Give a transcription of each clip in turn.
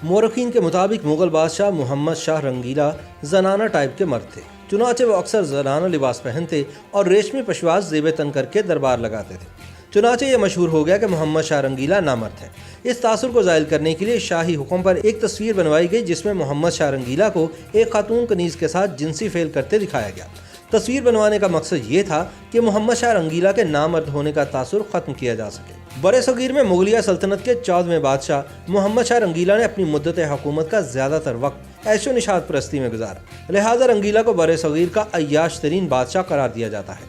مورخین کے مطابق مغل بادشاہ محمد شاہ رنگیلا زنانہ ٹائپ کے مرد تھے، چنانچہ وہ اکثر زنانہ لباس پہنتے اور ریشمی پشواز زیب تن کر کے دربار لگاتے تھے۔ چنانچہ یہ مشہور ہو گیا کہ محمد شاہ رنگیلا نامرد ہے۔ اس تاثر کو زائل کرنے کے لیے شاہی حکم پر ایک تصویر بنوائی گئی جس میں محمد شاہ رنگیلا کو ایک خاتون کنیز کے ساتھ جنسی فعل کرتے دکھایا گیا۔ تصویر بنوانے کا مقصد یہ تھا کہ محمد شاہ رنگیلا کے نامرد ہونے کا تاثر ختم کیا جا سکے۔ برِ صغیر میں مغلیہ سلطنت کے 14ویں بادشاہ محمد شاہ رنگیلا نے اپنی مدت حکومت کا زیادہ تر وقت عیش و نشاط پرستی میں گزارا، لہذا رنگیلا کو برِ صغیر کا عیاش ترین بادشاہ قرار دیا جاتا ہے۔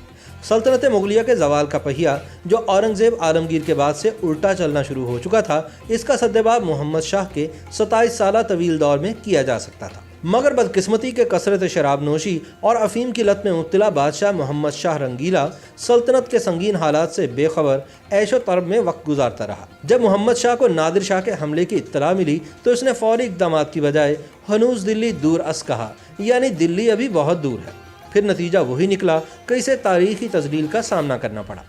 سلطنت مغلیہ کے زوال کا پہیہ جو اورنگزیب عالمگیر کے بعد سے الٹا چلنا شروع ہو چکا تھا، اس کا سدباب محمد شاہ کے 27 سالہ طویل دور میں کیا جا سکتا تھا، مگر بدقسمتی کے کثرت شراب نوشی اور افیم کی لت میں مبتلا بادشاہ محمد شاہ رنگیلا سلطنت کے سنگین حالات سے بے خبر عیش و طرب میں وقت گزارتا رہا۔ جب محمد شاہ کو نادر شاہ کے حملے کی اطلاع ملی تو اس نے فوری اقدامات کی بجائے ہنوز دلی دور اس کہا، یعنی دلی ابھی بہت دور ہے۔ پھر نتیجہ وہی نکلا کہ اسے تاریخی تذلیل کا سامنا کرنا پڑا۔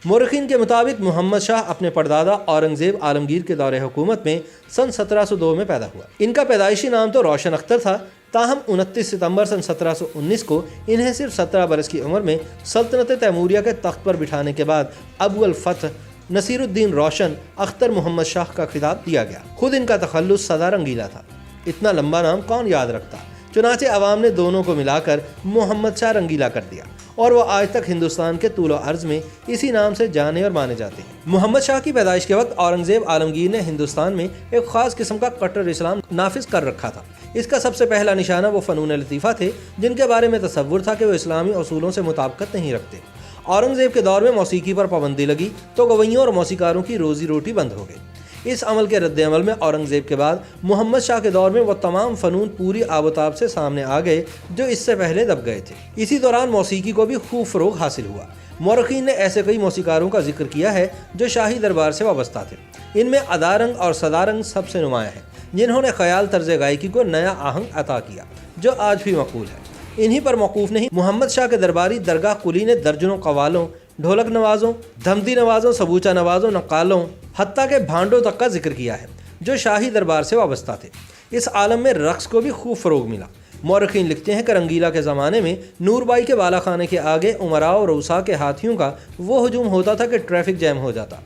مورخین کے مطابق محمد شاہ اپنے پردادا اورنگزیب عالمگیر کے دور حکومت میں سن 1702 میں پیدا ہوا۔ ان کا پیدائشی نام تو روشن اختر تھا، تاہم 29 ستمبر سن 1719 کو انہیں صرف 17 برس کی عمر میں سلطنت تیموریہ کے تخت پر بٹھانے کے بعد ابو الفتح نصیر الدین روشن اختر محمد شاہ کا خطاب دیا گیا۔ خود ان کا تخلص سدا رنگیلا تھا۔ اتنا لمبا نام کون یاد رکھتا، چنانچہ عوام نے دونوں کو ملا کر محمد شاہ رنگیلا کر دیا، اور وہ آج تک ہندوستان کے طول و عرض میں اسی نام سے جانے اور مانے جاتے ہیں۔ محمد شاہ کی پیدائش کے وقت اورنگزیب عالمگیر نے ہندوستان میں ایک خاص قسم کا کٹر اسلام نافذ کر رکھا تھا۔ اس کا سب سے پہلا نشانہ وہ فنون لطیفہ تھے جن کے بارے میں تصور تھا کہ وہ اسلامی اصولوں سے مطابقت نہیں رکھتے۔ اورنگزیب کے دور میں موسیقی پر پابندی لگی تو گویوں اور موسیقاروں کی روزی روٹی بند ہو گئی۔ اس عمل کے رد عمل میں اورنگزیب کے بعد محمد شاہ کے دور میں وہ تمام فنون پوری آب و تاب سے سامنے آ گئے جو اس سے پہلے دب گئے تھے۔ اسی دوران موسیقی کو بھی خوب فروغ حاصل ہوا۔ مورخین نے ایسے کئی موسیقاروں کا ذکر کیا ہے جو شاہی دربار سے وابستہ تھے۔ ان میں ادارنگ اور صدارنگ سب سے نمایاں ہیں، جنہوں نے خیال طرز گائیکی کو نیا آہنگ عطا کیا جو آج بھی مقبول ہے۔ انہی پر موقوف نہیں، محمد شاہ کے درباری درگاہ قلی نے درجنوں قوالوں، ڈھولک نوازوں، دھمتی نوازوں، سبوچہ نوازوں، نقالوں، حتیٰ کہ بھانڈوں تک کا ذکر کیا ہے جو شاہی دربار سے وابستہ تھے۔ اس عالم میں رقص کو بھی خوب فروغ ملا۔ مورخین لکھتے ہیں کہ رنگیلا کے زمانے میں نور بائی کے بالا خانے کے آگے امراء و رؤساء کے ہاتھیوں کا وہ ہجوم ہوتا تھا کہ ٹریفک جیم ہو جاتا۔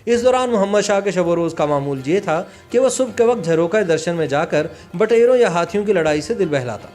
اس دوران محمد شاہ کے شب و روز کا معمول یہ تھا کہ وہ صبح کے وقت جھروکہ درشن میں جا کر بٹیروں یا ہاتھیوں کی لڑائی سے دل بہلاتا۔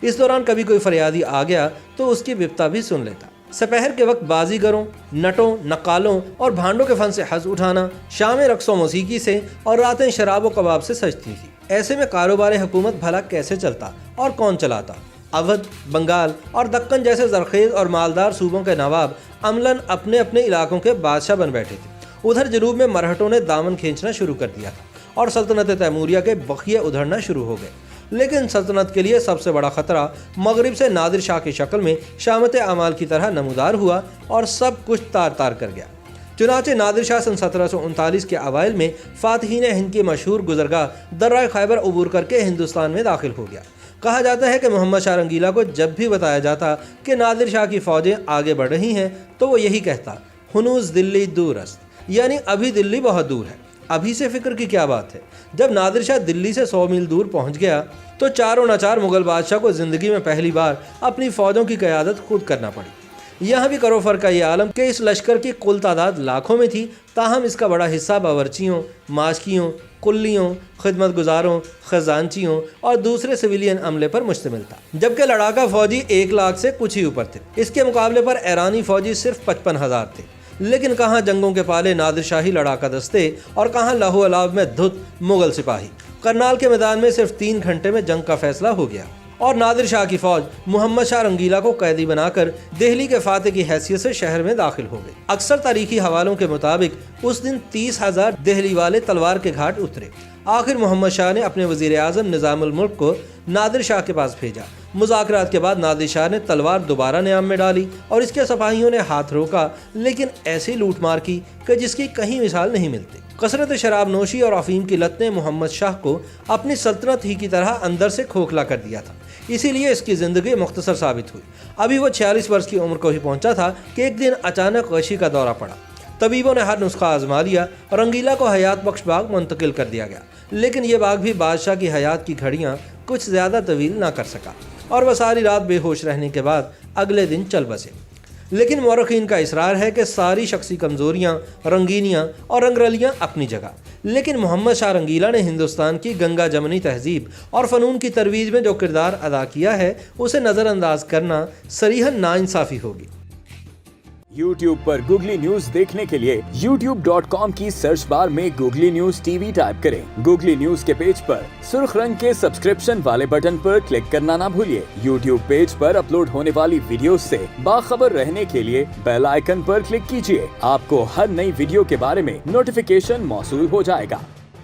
اس دوران کبھی کوئی فریادی آ گیا تو اس کی بپتا بھی سن لیتا۔ سپہر کے وقت بازیگروں، نٹوں، نقالوں اور بھانڈوں کے فن سے حظ اٹھانا، شامیں رقص و موسیقی سے اور راتیں شراب و کباب سے سجتی تھی۔ ایسے میں کاروبار حکومت بھلا کیسے چلتا اور کون چلاتا؟ اودھ، بنگال اور دکن جیسے زرخیز اور مالدار صوبوں کے نواب عملاً اپنے اپنے علاقوں کے بادشاہ بن بیٹھے تھے۔ ادھر جنوب میں مرہٹوں نے دامن کھینچنا شروع کر دیا تھا اور سلطنت تیموریہ کے بخیے ادھڑنا شروع ہو گئے۔ لیکن سلطنت کے لیے سب سے بڑا خطرہ مغرب سے نادر شاہ کی شکل میں شامت اعمال کی طرح نمودار ہوا اور سب کچھ تار تار کر گیا۔ چنانچہ نادر شاہ سن 1739 کے اوائل میں فاتحین ہند کی مشہور گزرگاہ درہ خیبر عبور کر کے ہندوستان میں داخل ہو گیا۔ کہا جاتا ہے کہ محمد شاہ رنگیلا کو جب بھی بتایا جاتا کہ نادر شاہ کی فوجیں آگے بڑھ رہی ہیں تو وہ یہی کہتا، ہنوز دلی دور است، یعنی ابھی دلی بہت دور ہے۔ ابھی سے فکر کی کیا بات ہے؟ جب نادر شاہ دلی سے 100 میل دور پہنچ گیا تو چاروں ناچار مغل بادشاہ کو زندگی میں پہلی بار اپنی فوجوں کی قیادت خود کرنا پڑی۔ یہاں بھی کرو فرق کا یہ عالم کہ اس لشکر کی کل تعداد لاکھوں میں تھی، تاہم اس کا بڑا حصہ باورچیوں، ماشکیوں، کلیوں، خدمت گزاروں، خزانچیوں اور دوسرے سویلین عملے پر مشتمل تھا، جبکہ لڑاکا فوجی 1 لاکھ سے کچھ ہی اوپر تھے۔ اس کے مقابلے پر ایرانی فوجی صرف 55,000 تھے۔ لیکن کہاں جنگوں کے پالے نادر شاہی لڑاکا دستے اور کہاں لہو الاو میں دھت مغل سپاہی۔ کرنال کے میدان میں صرف 3 گھنٹے میں جنگ کا فیصلہ ہو گیا اور نادر شاہ کی فوج محمد شاہ رنگیلا کو قیدی بنا کر دہلی کے فاتح کی حیثیت سے شہر میں داخل ہو گئی۔ اکثر تاریخی حوالوں کے مطابق اس دن 30,000 دہلی والے تلوار کے گھاٹ اترے۔ آخر محمد شاہ نے اپنے وزیر اعظم نظام الملک کو نادر شاہ کے پاس بھیجا۔ مذاکرات کے بعد نادر شاہ نے تلوار دوبارہ نیام میں ڈالی اور اس کے سپاہیوں نے ہاتھ روکا، لیکن ایسی لوٹ مار کی کہ جس کی کہیں مثال نہیں ملتی۔ کثرت شراب نوشی اور افیم کی لت نے محمد شاہ کو اپنی سلطنت ہی کی طرح اندر سے کھوکھلا کر دیا تھا، اسی لیے اس کی زندگی مختصر ثابت ہوئی۔ ابھی وہ 46 برس کی عمر کو ہی پہنچا تھا کہ ایک دن اچانک غشی کا دورہ پڑا۔ طبیبوں نے ہر نسخہ آزما لیا اور رنگیلا کو حیات بخش باغ منتقل کر دیا گیا، لیکن یہ باغ بھی بادشاہ کی حیات کی گھڑیاں کچھ زیادہ طویل نہ کر سکا اور وہ ساری رات بے ہوش رہنے کے بعد اگلے دن چل بسے۔ لیکن مورخین کا اصرار ہے کہ ساری شخصی کمزوریاں، رنگینیاں اور رنگرلیاں اپنی جگہ، لیکن محمد شاہ رنگیلا نے ہندوستان کی گنگا جمنی تہذیب اور فنون کی ترویج میں جو کردار ادا کیا ہے اسے نظر انداز کرنا صریحاً ناانصافی ہوگی۔ YouTube پر گوگلی نیوز دیکھنے کے لیے youtube.com کی سرچ بار میں googly news T V type کریں۔ گوگلی نیوز کے پیج پر سرخ رنگ کے سبسکرپشن والے بٹن پر کلک کرنا نہ بھولیے۔ YouTube پیج پر اپلوڈ ہونے والی ویڈیوز سے باخبر رہنے کے لیے بیل آئیکن پر کلک کیجیے۔ آپ کو ہر نئی ویڈیو کے بارے میں نوٹیفیکیشن موصول ہو جائے گا۔